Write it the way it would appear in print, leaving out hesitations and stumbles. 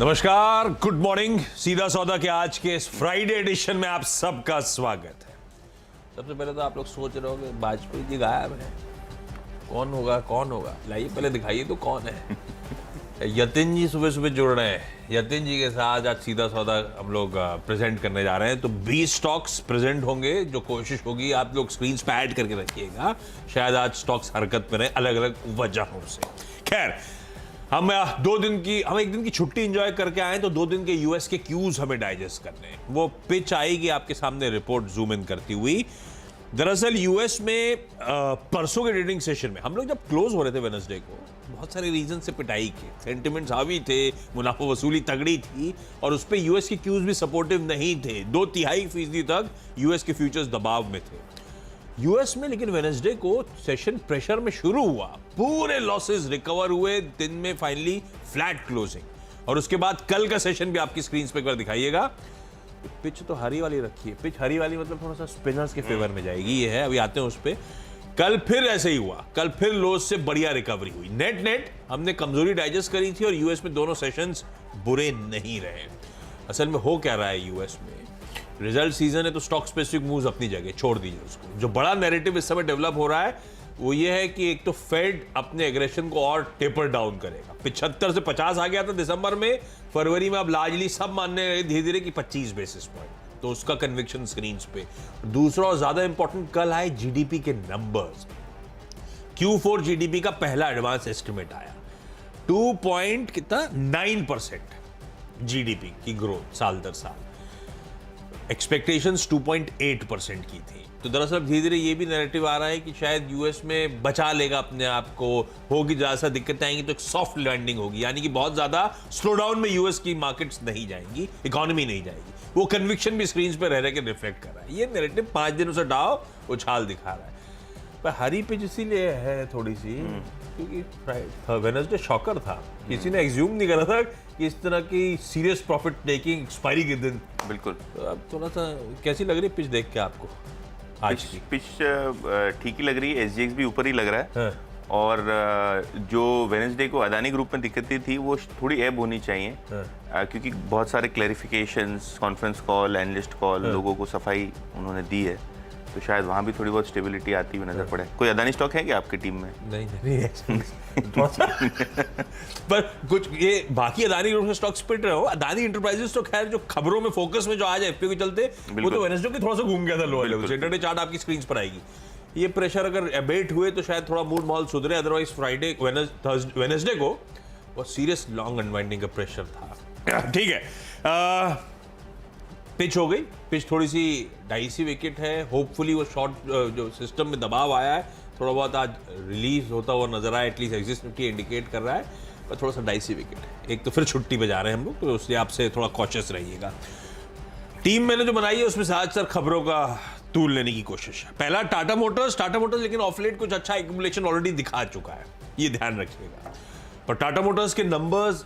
नमस्कार, good morning. सीधा सौदा के आज के इस फ्राइडे एडिशन में आप सबका स्वागत है। सबसे पहले तो आप लोग सोच रहे हो कि वाजपेयी जी गायब है, कौन होगा? लाइए पहले दिखाइए तो कौन है। यतिन जी सुबह सुबह जुड़ रहे हैं। यतिन जी के साथ आज सीधा सौदा हम लोग प्रेजेंट करने जा रहे हैं। तो 20 स्टॉक्स प्रेजेंट होंगे, जो कोशिश होगी आप लोग स्क्रीन पे ऐड करके रखिएगा। शायद आज स्टॉक्स हरकत में रहे अलग अलग वजहों से। खैर, हम एक दिन की छुट्टी एंजॉय करके आए, तो 2 दिन के यूएस के क्यूज हमें डाइजेस्ट करने हैं। वो पिच आएगी आपके सामने रिपोर्ट जूम इन करती हुई। दरअसल यूएस में परसों के ट्रेडिंग सेशन में हम लोग जब क्लोज हो रहे थे वेडनेसडे को, बहुत सारे रीजन से पिटाई के सेंटिमेंट्स हावी थे, मुनाफा वसूली तगड़ी थी और उस पर यूएस के क्यूज भी सपोर्टिव नहीं थे। 2/3% तक यूएस के फ्यूचर्स दबाव में थे यूएस में। लेकिन वेडनेसडे को सेशन प्रेशर में शुरू हुआ, पूरे लॉसेस रिकवर हुए, दिन में फाइनली फ्लैट क्लोजिंग। और उसके बाद कल का सेशन भी आपकी स्क्रीन पे एक बार दिखाइएगा। पिच तो हरी वाली रखी है, पिच हरी वाली मतलब थोड़ा सा स्पिनर्स के फेवर में जाएगी, ये है। अभी आते हैं उस पे। कल फिर ऐसे ही हुआ, कल फिर लोज से बढ़िया रिकवरी हुई। नेट हमने कमजोरी डाइजेस्ट करी थी और यूएस में दोनों सेशंस बुरे नहीं रहे। असल में हो क्या रहा है यूएस में, रिजल्ट सीजन है तो स्टॉक स्पेसिफिक मूव्स अपनी जगह छोड़ दीजिए उसको। जो बड़ा नैरेटिव इस समय डेवलप हो रहा है वो ये है कि एक तो फेड अपने एग्रेशन को और टेपर डाउन करेगा। 75 से 50 आ गया था दिसंबर में, फरवरी में अब लार्जली सब मानने लगे धीरे धीरे कि 25 बेसिस पॉइंट। तो उसका कन्विक्शन स्क्रीन पे। दूसरा और ज्यादा इंपॉर्टेंट, कल आए जीडीपी के नंबर्स। Q4 जीडीपी का पहला एडवांस एस्टिमेट आया, 2.9% जीडीपी की ग्रोथ साल दर साल। एक्सपेक्टेशंस 2.8% की थी। तो दरअसल धीरे धीरे ये भी नैरेटिव आ रहा है कि शायद यूएस में बचा लेगा अपने आप को, होगी ज्यादा सा दिक्कतें आएंगी तो एक सॉफ्ट लैंडिंग होगी, यानी कि बहुत ज्यादा स्लो डाउन में यूएस की मार्केट्स नहीं जाएंगी, इकोनॉमी नहीं जाएगी। वो कन्विक्शन भी स्क्रीन पे रह के रिफ्लेक्ट कर रहा है। ये नैरेटिव 5 दिनों से डाव उछाल दिखा रहा है। पर हरी पिच इसीलिए है थोड़ी सी क्योंकि वेडनेसडे शॉकर था। किसी ने एग्ज्यूम नहीं करा था कि इस तरह की सीरियस प्रॉफिट टेकिंग एक्सपायरी के दिन। बिल्कुल। तो अब थोड़ा सा कैसी लग रही है पिच देख के आपको? आज की पिच ठीक ही लग रही है, एसजीएक्स भी ऊपर ही लग रहा है। हाँ। और जो वेडनेसडे को अदानी ग्रुप में दिक्कतें थी वो थोड़ी एब होनी चाहिए। हाँ। क्योंकि बहुत सारे clarifications, conference call, analyst call, लोगों को सफाई उन्होंने दी है, तो शायद वहां भी थोड़ी बहुत स्टेबिलिटी आती हुई नजर पड़े। कोई अदानी स्टॉक है क्या आपकी टीम में? नहीं थोड़ा सा पर कुछ ये बाकी अदानी ग्रुप के स्टॉक्स पिट रहे हो। अदानी इंटरप्राइजेस तो खैर जो खबरों में फोकस में जो आज एफपीओ के चलते, वो तो वेडनेसडे के थोड़ा सा घूम गया था लोअर लेवल से। इंटरडे चार्ट आपकी स्क्रीन पर आएगी। ये प्रेशर अगर एबेट हुए तो शायद थोड़ा मूड माहौल सुधरे, अदरवाइज फ्राइडे वेडनेसडे को बहुत सीरियस लॉन्ग अनवाइंडिंग का प्रेशर था। ठीक है, पिच हो गई। पिच थोड़ी सी डाइसी विकेट है। होपफुली वो शॉर्ट जो सिस्टम में दबाव आया है थोड़ा बहुत आज रिलीज होता हुआ नजर आया, एटलीस्ट एक्सिस निफ्टी इंडिकेट कर रहा है, पर थोड़ा सा डाइसी विकेट है। एक तो फिर छुट्टी पे जा रहे हैं हम लोग, तो उसलिए आपसे थोड़ा कॉशियस रहिएगा। टीम मैंने जो बनाई है उसमें से आज सर खबरों का तूल लेने की कोशिश है। पहला टाटा मोटर्स लेकिन ऑफ लेट कुछ अच्छा एक्यूमुलेशन ऑलरेडी दिखा चुका है, ये ध्यान रखिएगा। पर टाटा मोटर्स के नंबर्स